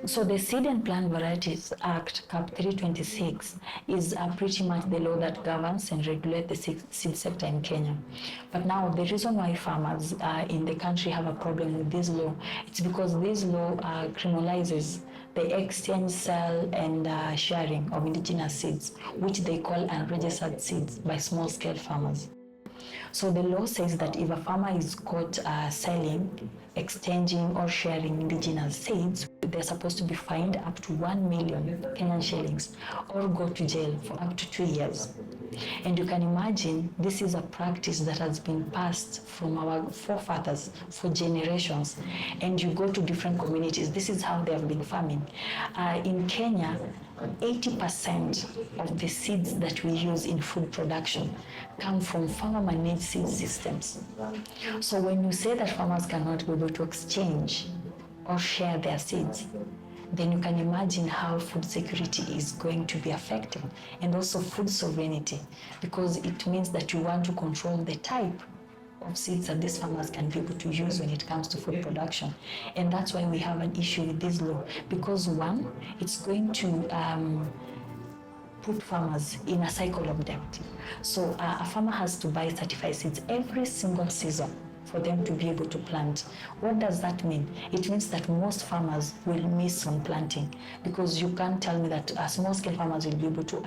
So the Seed and Plant Varieties Act, Cap 326, is pretty much the law that governs and regulates the seed sector in Kenya. But now the reason why farmers in the country have a problem with this law, it's because this law criminalizes the exchange, sale, and sharing of indigenous seeds, which they call unregistered seeds, by small-scale farmers. So the law says that if a farmer is caught selling, exchanging, or sharing indigenous seeds, they're supposed to be fined up to 1 million Kenyan shillings or go to jail for up to 2 years. And you can imagine this is a practice that has been passed from our forefathers for generations. And you go to different communities, this is how they have been farming. In Kenya, 80% of the seeds that we use in food production come from farmer-managed seed systems. So when you say that farmers cannot be able to exchange or share their seeds, then you can imagine how food security is going to be affected, and also food sovereignty, because it means that you want to control the type of seeds that these farmers can be able to use when it comes to food production. And that's why we have an issue with this law, because one, it's going to put farmers in a cycle of debt. So a farmer has to buy certified seeds every single season for them to be able to plant. What does that mean? It means that most farmers will miss on planting, because you can't tell me that small-scale farmers will be able to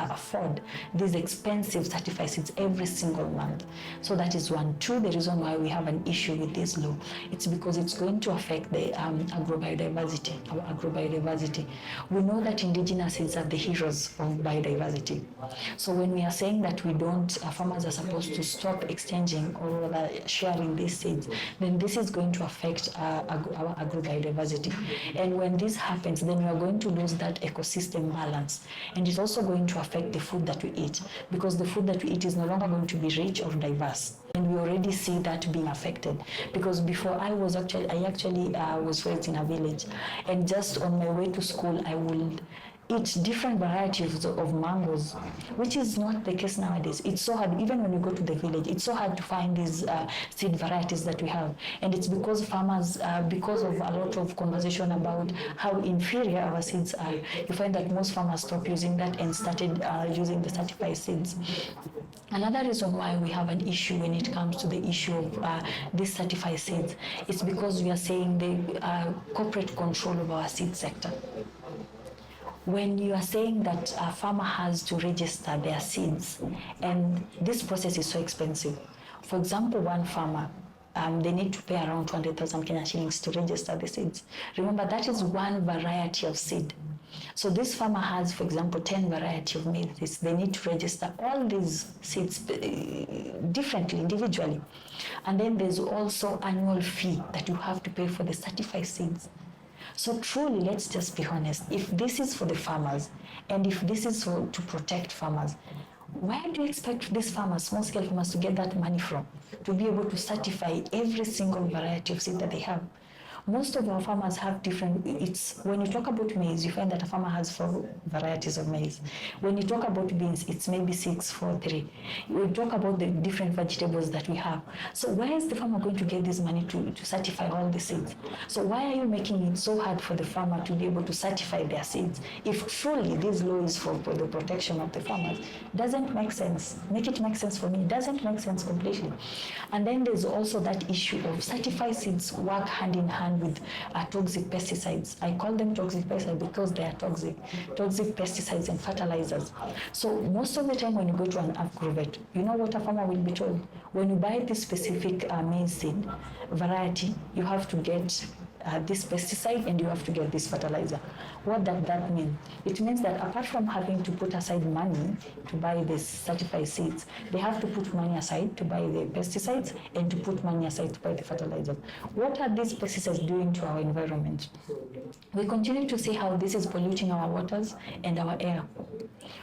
afford these expensive certified seeds every single month. So that is one. Two, the reason why we have an issue with this law, it's because it's going to affect the agrobiodiversity, our agrobiodiversity. We know that indigenous seeds are the heroes of biodiversity. So when we are saying that we don't, farmers are supposed to stop exchanging or sharing these seeds, then this is going to affect our agrobiodiversity. And when this happens, then we are going to lose that ecosystem balance. And it's also going to affect the food that we eat, because the food that we eat is no longer going to be rich or diverse. And we already see that being affected, because before I actually was raised in a village, and just on my way to school, I would eat different varieties of mangoes, which is not the case nowadays. It's so hard, even when you go to the village, it's so hard to find these seed varieties that we have. And it's because farmers, because of a lot of conversation about how inferior our seeds are, you find that most farmers stopped using that and started using the certified seeds. Another reason why we have an issue when it comes to the issue of these certified seeds is because we are saying the corporate control of our seed sector. When you are saying that a farmer has to register their seeds, and this process is so expensive. For example, one farmer, they need to pay around 200,000 Kenyan shillings to register the seeds. Remember, that is one variety of seed. So this farmer has, for example, 10 varieties of maize. They need to register all these seeds differently, individually. And then there's also annual fee that you have to pay for the certified seeds. So truly, let's just be honest, if this is for the farmers, and if this is to protect farmers, where do you expect these farmers, small-scale farmers, to get that money from, to be able to certify every single variety of seed that they have? Most of our farmers have different, when you talk about maize, you find that a farmer has 4 varieties of maize. When you talk about beans, it's maybe 6, 4, 3. We talk about the different vegetables that we have. So where is the farmer going to get this money to certify all the seeds? So why are you making it so hard for the farmer to be able to certify their seeds? If truly this law is for the protection of the farmers, doesn't make sense. Make it make sense for me. It doesn't make sense completely. And then there's also that issue of certified seeds work hand in hand with toxic pesticides. I call them toxic pesticides because they are toxic pesticides and fertilizers. So most of the time when you go to an agrovet, you know what a farmer will be told? When you buy this specific maize seed variety, you have to get this pesticide and you have to get this fertilizer. What does that mean? It means that apart from having to put aside money to buy these certified seeds, they have to put money aside to buy the pesticides and to put money aside to buy the fertilizer. What are these pesticides doing to our environment? We continue to see how this is polluting our waters and our air.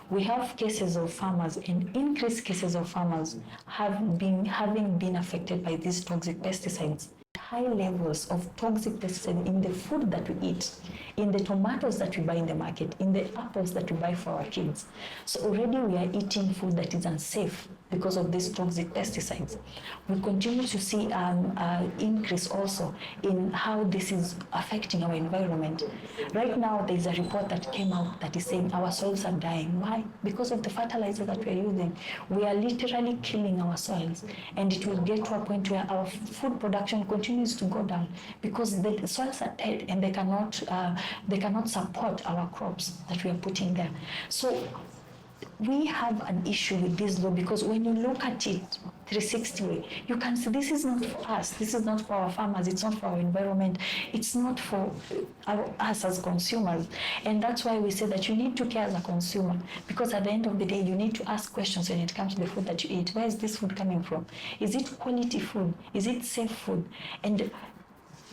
We have cases of farmers, and increased cases of farmers having been affected by these toxic pesticides. High levels of toxic pesticides in the food that we eat, in the tomatoes that we buy in the market, in the apples that we buy for our kids. So already we are eating food that is unsafe because of these toxic pesticides. We continue to see increase also in how this is affecting our environment. Right now, there is a report that came out that is saying our soils are dying. Why? Because of the fertilizer that we are using. We are literally killing our soils, and it will get to a point where our food production continues to go down because the soils are dead and they cannot support our crops that we are putting there. So we have an issue with this law because when you look at it 360 way, you can see this is not for us, this is not for our farmers, it's not for our environment, it's not for us as consumers. And that's why we say that you need to care as a consumer, because at the end of the day, you need to ask questions when it comes to the food that you eat. Where is this food coming from? Is it quality food? Is it safe food? And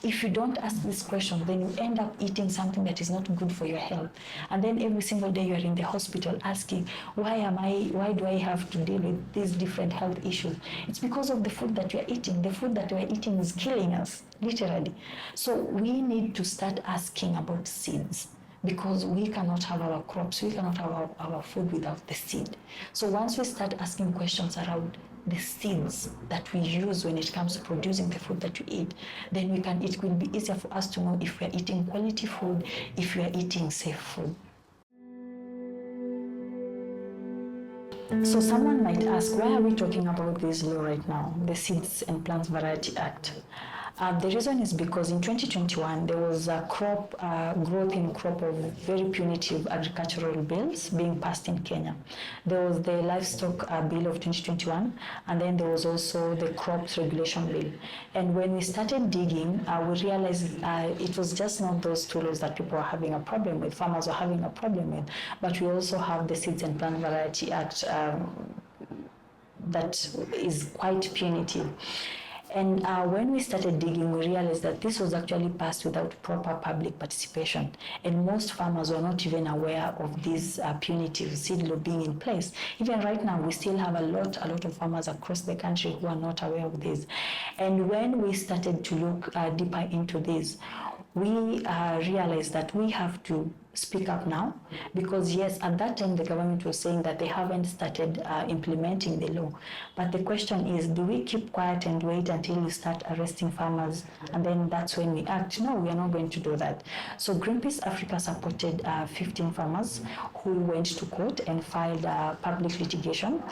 if you don't ask this question, then you end up eating something that is not good for your health. And then every single day you're in the hospital asking, why do I have to deal with these different health issues? It's because of the food that you're eating. The food that we're eating is killing us, literally. So we need to start asking about seeds, because we cannot have our crops, we cannot have our food without the seed. So once we start asking questions around the seeds that we use when it comes to producing the food that we eat, then it will be easier for us to know if we are eating quality food, if we are eating safe food. So someone might ask, why are we talking about this law right now, the Seeds and Plants Variety Act? The reason is because in 2021, there was a growth in crop of very punitive agricultural bills being passed in Kenya. There was the livestock bill of 2021, and then there was also the crops regulation bill. And when we started digging, we realized it was just not those two laws that people were having a problem with, farmers were having a problem with, but we also have the Seeds and Plant Variety Act that is quite punitive. And when we started digging, we realized that this was actually passed without proper public participation. And most farmers were not even aware of this punitive seed law being in place. Even right now, we still have a lot of farmers across the country who are not aware of this. And when we started to look deeper into this, we realized that we have to speak up now, because yes, at that time the government was saying that they haven't started implementing the law. But the question is, do we keep quiet and wait until you start arresting farmers and then that's when we act? No, we are not going to do that. So Greenpeace Africa supported 15 farmers who went to court and filed public litigation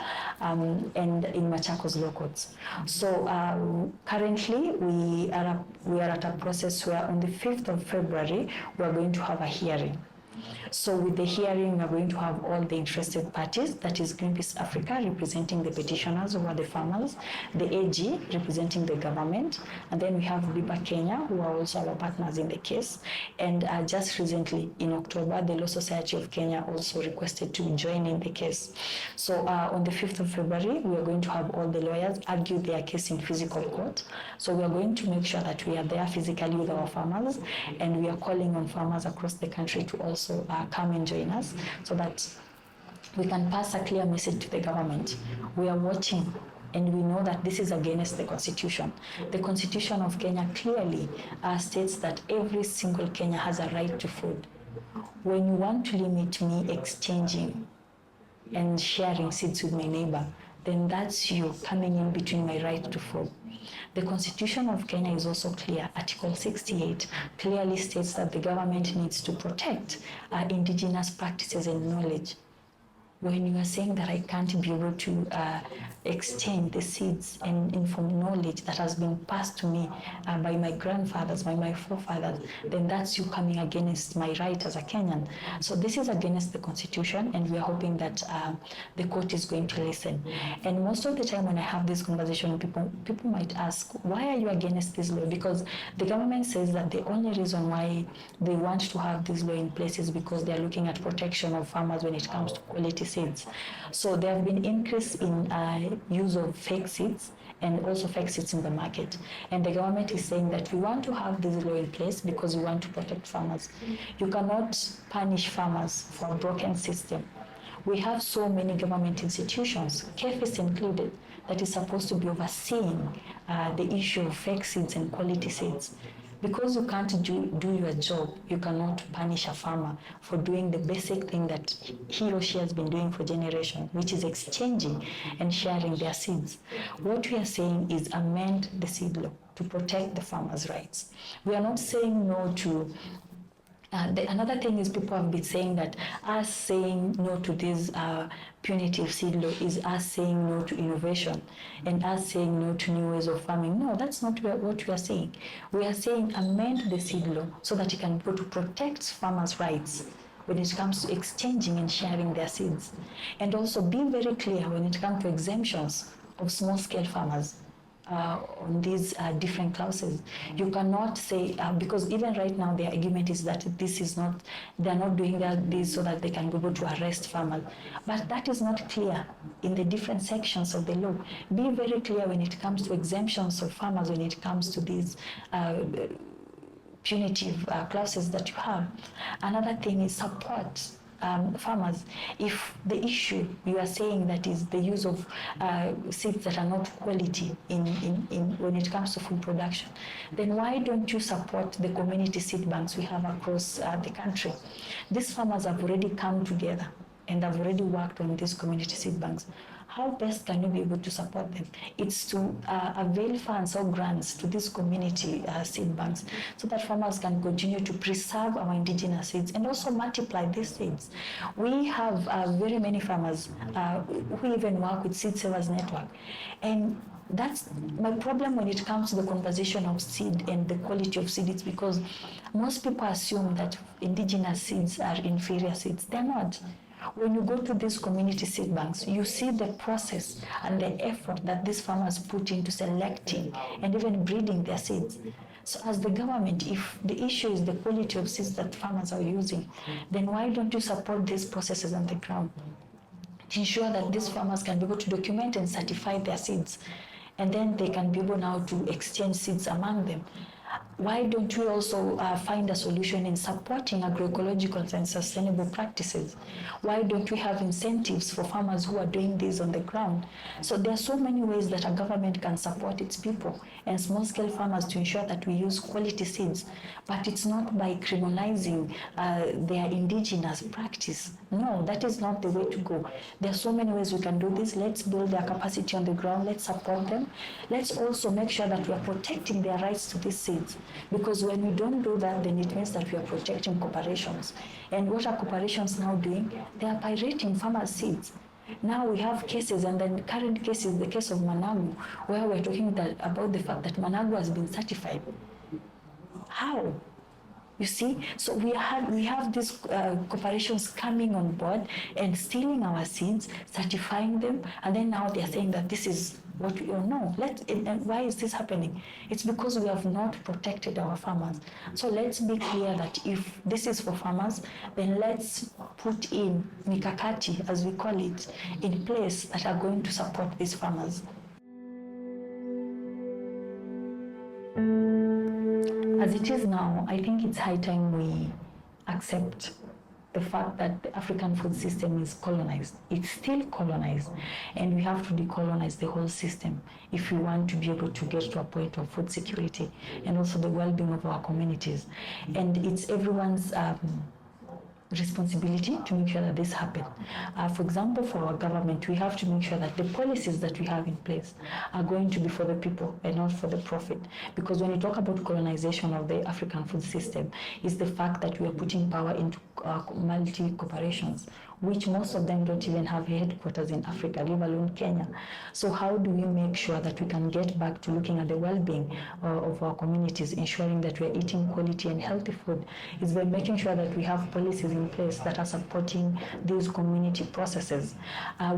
and in Machakos law courts. So currently we are at a process where on the 5th of February we are going to have a hearing. So with the hearing, we're going to have all the interested parties, that is Greenpeace Africa representing the petitioners who are the farmers, the AG representing the government, and then we have BIPA Kenya, who are also our partners in the case. And just recently in October, the Law Society of Kenya also requested to join in the case. So on the 5th of February, we are going to have all the lawyers argue their case in physical court. So we are going to make sure that we are there physically with our farmers, and we are calling on farmers across the country to also come and join us so that we can pass a clear message to the government. We are watching and we know that this is against the Constitution. The Constitution of Kenya clearly states that every single Kenyan has a right to food. When you want to limit me exchanging and sharing seeds with my neighbor, then that's you coming in between my right to food. The Constitution of Kenya is also clear. Article 68 clearly states that the government needs to protect indigenous practices and knowledge. When you are saying that I can't be able to exchange the seeds and inform knowledge that has been passed to me by my grandfathers, by my forefathers, then that's you coming against my right as a Kenyan. So this is against the Constitution, and we are hoping that the court is going to listen. And most of the time when I have this conversation, people might ask, why are you against this law? Because the government says that the only reason why they want to have this law in place is because they are looking at protection of farmers when it comes to quality seeds. So there have been increase in use of fake seeds and also fake seeds in the market. And the government is saying that we want to have this law in place because we want to protect farmers. You cannot punish farmers for a broken system. We have so many government institutions, KEFIS included, that is supposed to be overseeing the issue of fake seeds and quality seeds. Because you can't do your job, you cannot punish a farmer for doing the basic thing that he or she has been doing for generations, which is exchanging and sharing their seeds. What we are saying is amend the seed law to protect the farmers' rights. We are not saying no to another thing is people have been saying that us saying no to this punitive seed law is us saying no to innovation and us saying no to new ways of farming. No, that's not what we are saying. We are saying amend the seed law so that it can go to protect farmers' rights when it comes to exchanging and sharing their seeds. And also be very clear when it comes to exemptions of small-scale farmers. On these different clauses. You cannot say, because even right now the argument is that this is not, they're not doing this so that they can be able to arrest farmers. But that is not clear in the different sections of the law. Be very clear when it comes to exemptions of farmers, when it comes to these punitive clauses that you have. Another thing is support farmers. If the issue you are saying that is the use of seeds that are not quality in when it comes to food production, then why don't you support the community seed banks we have across the country? These farmers have already come together and have already worked on these community seed banks. How best can you be able to support them? It's to avail funds or grants to these community seed banks so that farmers can continue to preserve our indigenous seeds and also multiply these seeds. We have very many farmers who even work with Seed Savers Network. And that's my problem when it comes to the conversation of seed and the quality of seed. It's because most people assume that indigenous seeds are inferior seeds. They're not. When you go to these community seed banks, you see the process and the effort that these farmers put into selecting and even breeding their seeds. So as the government, if the issue is the quality of seeds that farmers are using, then why don't you support these processes on the ground to ensure that these farmers can be able to document and certify their seeds, and then they can be able now to exchange seeds among them? Why don't we also find a solution in supporting agroecological and sustainable practices? Why don't we have incentives for farmers who are doing this on the ground? So there are so many ways that a government can support its people and small-scale farmers to ensure that we use quality seeds, but it's not by criminalizing their indigenous practice. No, that is not the way to go. There are so many ways we can do this. Let's build their capacity on the ground. Let's support them. Let's also make sure that we are protecting their rights to these seeds. Because when we don't do that, then it means that we are protecting corporations. And what are corporations now doing? They are pirating farmers' seeds. Now we have cases, and then current case is the case of Managu, where we're talking about the fact that Managu has been certified. How? You see, so we have these corporations coming on board and stealing our seeds, certifying them, and then now they are saying that this is what we all know. And why is this happening? It's because we have not protected our farmers. So let's be clear that if this is for farmers, then let's put in mikakati, as we call it, in place that are going to support these farmers. As it is now, I think it's high time we accept the fact that the African food system is colonized. It's still colonized, and we have to decolonize the whole system if we want to be able to get to a point of food security and also the well-being of our communities. And it's everyone's responsibility to make sure that this happens. For example, for our government, we have to make sure that the policies that we have in place are going to be for the people and not for the profit. Because when you talk about colonization of the African food system, is the fact that we are putting power into multi-corporations, which most of them don't even have headquarters in Africa, leave alone Kenya. So how do we make sure that we can get back to looking at the well-being of our communities, ensuring that we're eating quality and healthy food? Is by making sure that we have policies in place that are supporting these community processes.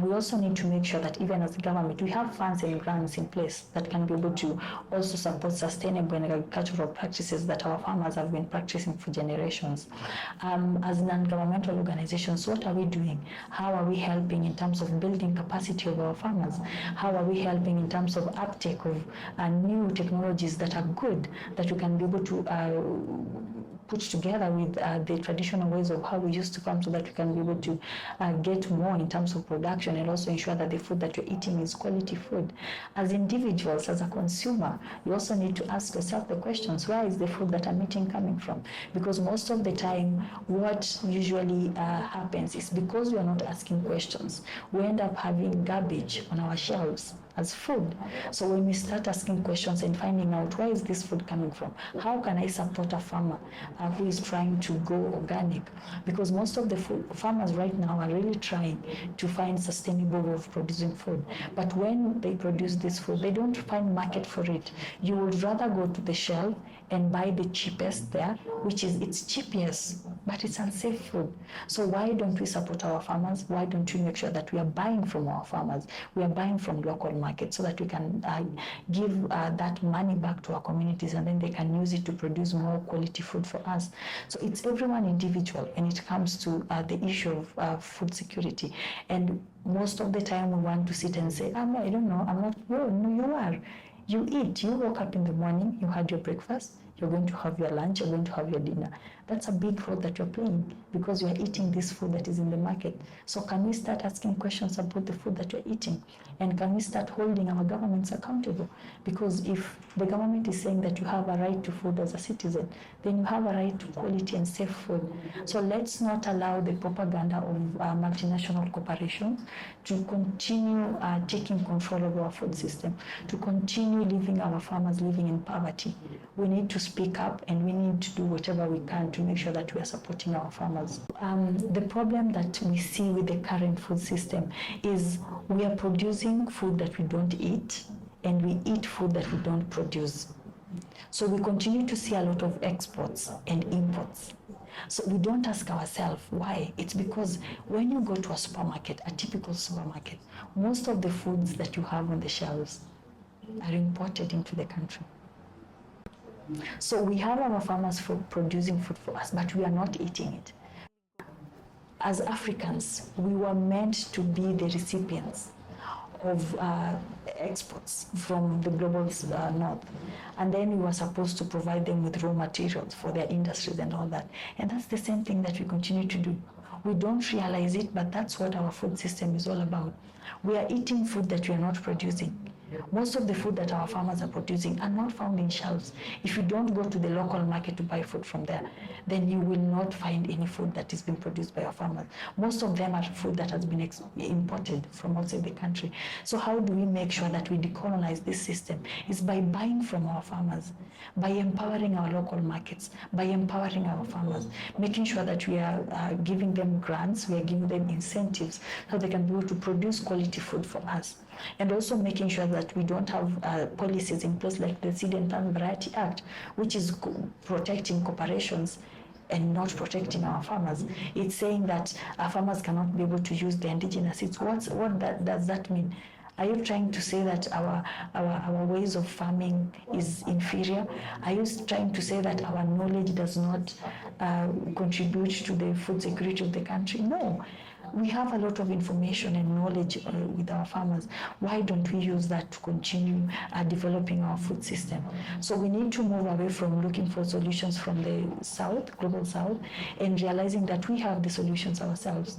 We also need to make sure that even as a government, we have funds and grants in place that can be able to also support sustainable and agricultural practices that our farmers have been practicing for generations. As non-governmental organizations, what are we doing? How are we helping in terms of building capacity of our farmers? How are we helping in terms of uptake of new technologies that are good, that we can be able to put together with the traditional ways of how we used to farm, so that we can be able to get more in terms of production, and also ensure that the food that you're eating is quality food. As individuals, as a consumer, you also need to ask yourself the questions: where is the food that I'm eating coming from? Because most of the time, what usually happens is, because we are not asking questions, we end up having garbage on our shelves as food. So when we start asking questions and finding out, where is this food coming from? How can I support a farmer who is trying to go organic? Because most of the farmers right now are really trying to find sustainable way of producing food. But when they produce this food, they don't find market for it. You would rather go to the shelf and buy the cheapest there, which is, it's cheap, yes, but it's unsafe food. So why don't we support our farmers? Why don't we make sure that we are buying from our farmers? We are buying from local markets, so that we can give that money back to our communities, and then they can use it to produce more quality food for us. So it's everyone individual, and it comes to the issue of food security. And most of the time we want to sit and say, no, I don't know, I'm not. No, you are. You eat, you woke up in the morning, you had your breakfast, you're going to have your lunch, you're going to have your dinner. That's a big role that you're playing, because you're eating this food that is in the market. So can we start asking questions about the food that you're eating? And can we start holding our governments accountable? Because if the government is saying that you have a right to food as a citizen, then you have a right to quality and safe food. So let's not allow the propaganda of multinational corporations to continue taking control of our food system, to continue leaving our farmers living in poverty. We need to speak up, and we need to do whatever we can to make sure that we are supporting our farmers. The problem that we see with the current food system is we are producing food that we don't eat, and we eat food that we don't produce. So we continue to see a lot of exports and imports. So we don't ask ourselves why. It's because when you go to a supermarket, a typical supermarket, most of the foods that you have on the shelves are imported into the country. So we have our farmers producing food for us, but we are not eating it. As Africans, we were meant to be the recipients of exports from the global north, and then we were supposed to provide them with raw materials for their industries and all that. And that's the same thing that we continue to do. We don't realize it, but that's what our food system is all about. We are eating food that we are not producing. Most of the food that our farmers are producing are not found in shelves. If you don't go to the local market to buy food from there, then you will not find any food that is being produced by our farmers. Most of them are food that has been imported from outside the country. So how do we make sure that we decolonize this system? Is by buying from our farmers, by empowering our local markets, by empowering our farmers, making sure that we are giving them grants, we are giving them incentives so they can be able to produce quality food for us. And also making sure that we don't have policies in place like the Seed and Plant Variety Act, which is protecting corporations and not protecting our farmers. It's saying that our farmers cannot be able to use the indigenous seeds. What does that mean? Are you trying to say that our ways of farming is inferior? Are you trying to say that our knowledge does not contribute to the food security of the country? No. We have a lot of information and knowledge with our farmers. Why don't we use that to continue developing our food system? So we need to move away from looking for solutions from the south, global south, and realizing that we have the solutions ourselves.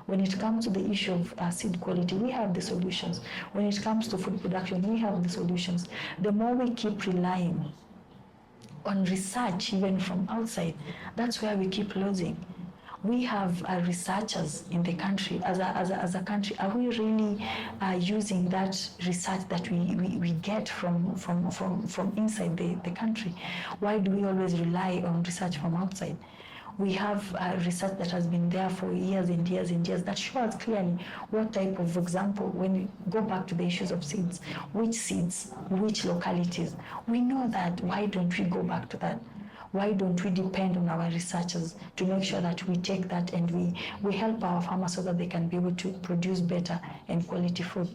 When it comes to the issue of seed quality, we have the solutions. When it comes to food production, we have the solutions. The more we keep relying on research, even from outside, that's where we keep losing. We have researchers in the country. As a country, are we really using that research that we get from inside the country? Why do we always rely on research from outside? We have research that has been there for years and years and years that shows clearly what type of, for example, when we go back to the issues of seeds, which localities, we know that. Why don't we go back to that? Why don't we depend on our researchers to make sure that we take that and we help our farmers so that they can be able to produce better and quality food?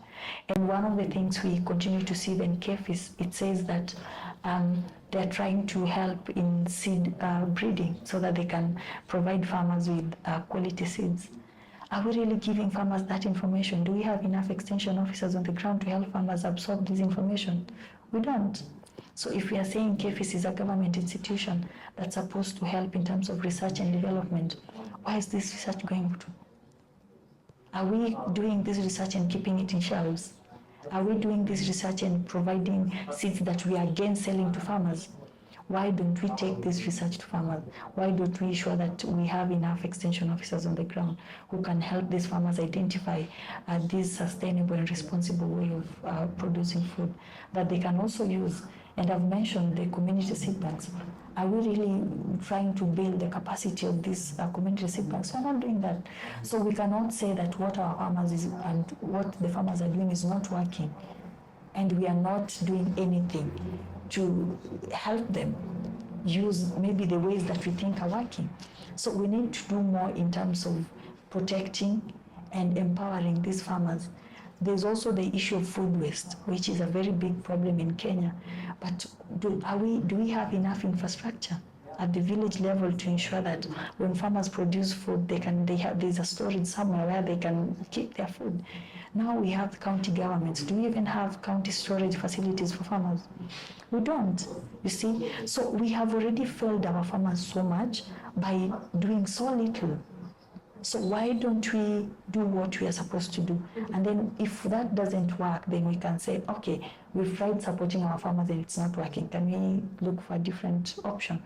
And one of the things we continue to see in CAFIS, it says that they're trying to help in seed breeding so that they can provide farmers with quality seeds. Are we really giving farmers that information? Do we have enough extension officers on the ground to help farmers absorb this information? We don't. So if we are saying KEFIS is a government institution that's supposed to help in terms of research and development, why is this research going to? Are we doing this research and keeping it in shelves? Are we doing this research and providing seeds that we are again selling to farmers? Why don't we take this research to farmers? Why don't we ensure that we have enough extension officers on the ground who can help these farmers identify this sustainable and responsible way of producing food that they can also use? And I've mentioned the community seed banks. Are we really trying to build the capacity of these community seed banks? We're not doing that. So we cannot say that what our farmers is and what the farmers are doing is not working, and we are not doing anything to help them use maybe the ways that we think are working. So we need to do more in terms of protecting and empowering these farmers. There's also the issue of food waste, which is a very big problem in Kenya. But do we have enough infrastructure at the village level to ensure that when farmers produce food, there's a storage somewhere where they can keep their food? Now we have county governments. Do we even have county storage facilities for farmers? We don't, you see. So we have already failed our farmers so much by doing so little. So why don't we do what we are supposed to do? And then if that doesn't work, then we can say, okay, we've tried supporting our farmers and it's not working. Can we look for a different option?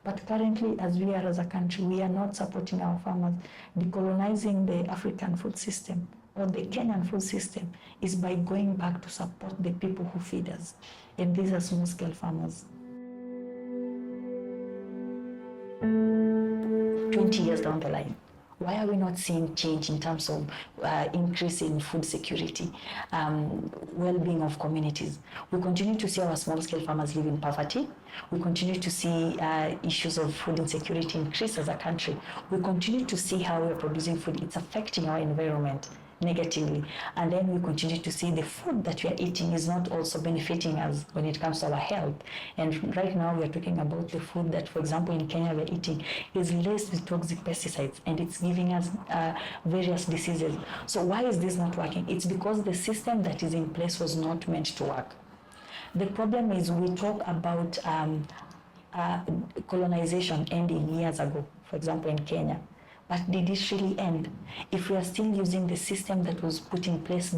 But currently, as we are as a country, we are not supporting our farmers. Decolonizing the African food system or the Kenyan food system is by going back to support the people who feed us. And these are small-scale farmers. 20 years down the line, why are we not seeing change in terms of increase in food security, well-being of communities? We continue to see our small-scale farmers live in poverty. We continue to see issues of food insecurity increase as a country. We continue to see how we're producing food. It's affecting our environment negatively. And then we continue to see the food that we are eating is not also benefiting us when it comes to our health. And right now we are talking about the food that, for example, in Kenya we're eating is laced with toxic pesticides, and it's giving us various diseases. So why is this not working? It's because the system that is in place was not meant to work. The problem is we talk about colonization ending years ago, for example, in Kenya. But did it really end? If we are still using the system that was put in place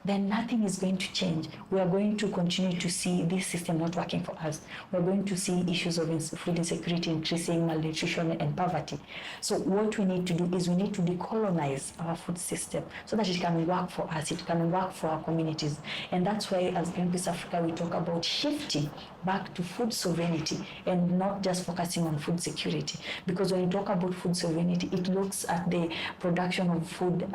then nothing is going to change. We are going to continue to see this system not working for us. We're going to see issues of food insecurity increasing, malnutrition, and poverty. So what we need to do is we need to decolonize our food system so that it can work for us, it can work for our communities. And that's why as Greenpeace Africa, we talk about shifting back to food sovereignty and not just focusing on food security. Because when you talk about food sovereignty, it looks at the production of food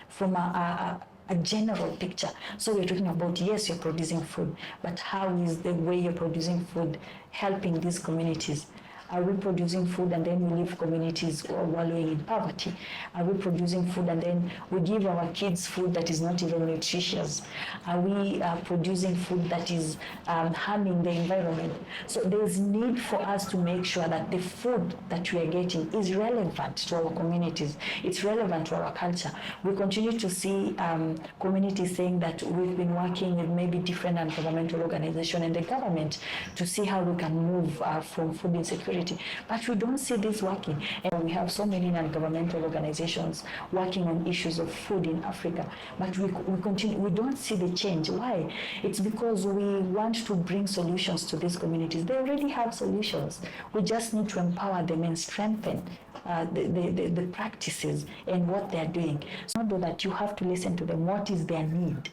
from a general picture. So we're talking about, yes, you're producing food, but how is the way you're producing food helping these communities? Are we producing food and then we leave communities wallowing in poverty? Are we producing food and then we give our kids food that is not even nutritious? Are we producing food that is harming the environment? So there's need for us to make sure that the food that we are getting is relevant to our communities. It's relevant to our culture. We continue to see communities saying that we've been working with maybe different non-governmental organizations and the government to see how we can move from food insecurity. But we don't see this working. And we have so many non-governmental organizations working on issues of food in Africa. But we don't see the change. Why? It's because we want to bring solutions to these communities. They already have solutions. We just need to empower them and strengthen the practices and what they're doing. So that you have to listen to them. What is their need?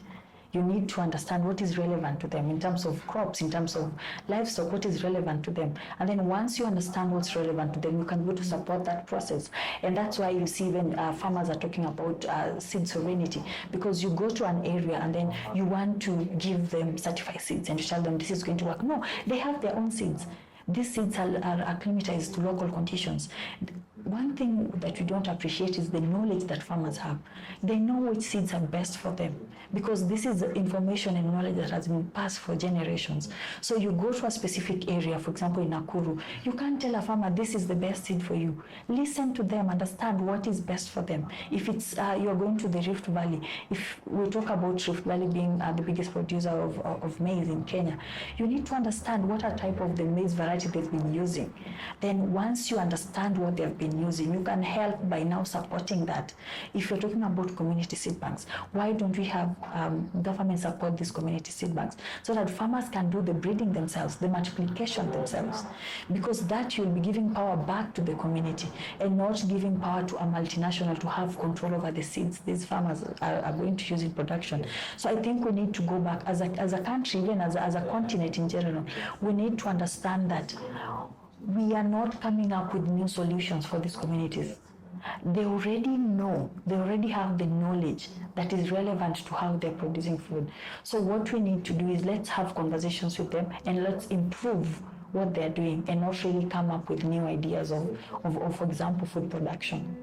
You need to understand what is relevant to them in terms of crops, in terms of livestock, what is relevant to them. And then once you understand what's relevant to them, you can go to support that process. And that's why you see when farmers are talking about seed sovereignty, because you go to an area and then you want to give them certified seeds and you tell them this is going to work. No, they have their own seeds. These seeds are acclimatized to local conditions. one thing that we don't appreciate is the knowledge that farmers have. They know which seeds are best for them, because this is information and knowledge that has been passed for generations. So you go to a specific area, for example in Nakuru, you can't tell a farmer this is the best seed for you. Listen to them, understand what is best for them. If it's you're going to the Rift Valley, if we talk about Rift Valley being the biggest producer of maize in Kenya, you need to understand what type of the maize variety they've been using. Then once you understand what they've been using, you can help by now supporting that. If you're talking about community seed banks, why don't we have government support these community seed banks so that farmers can do the breeding themselves, the multiplication themselves? Because that you'll be giving power back to the community and not giving power to a multinational to have control over the seeds these farmers are going to use in production. So I think we need to go back as a country, even as a continent in general. We need to understand that we are not coming up with new solutions for these communities. They already know, they already have the knowledge that is relevant to how they're producing food. So what we need to do is let's have conversations with them and let's improve what they're doing and not really come up with new ideas of for example, food production.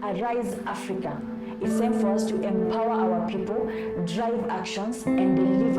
Arise Africa. It's time for us to empower our people, drive actions, and deliver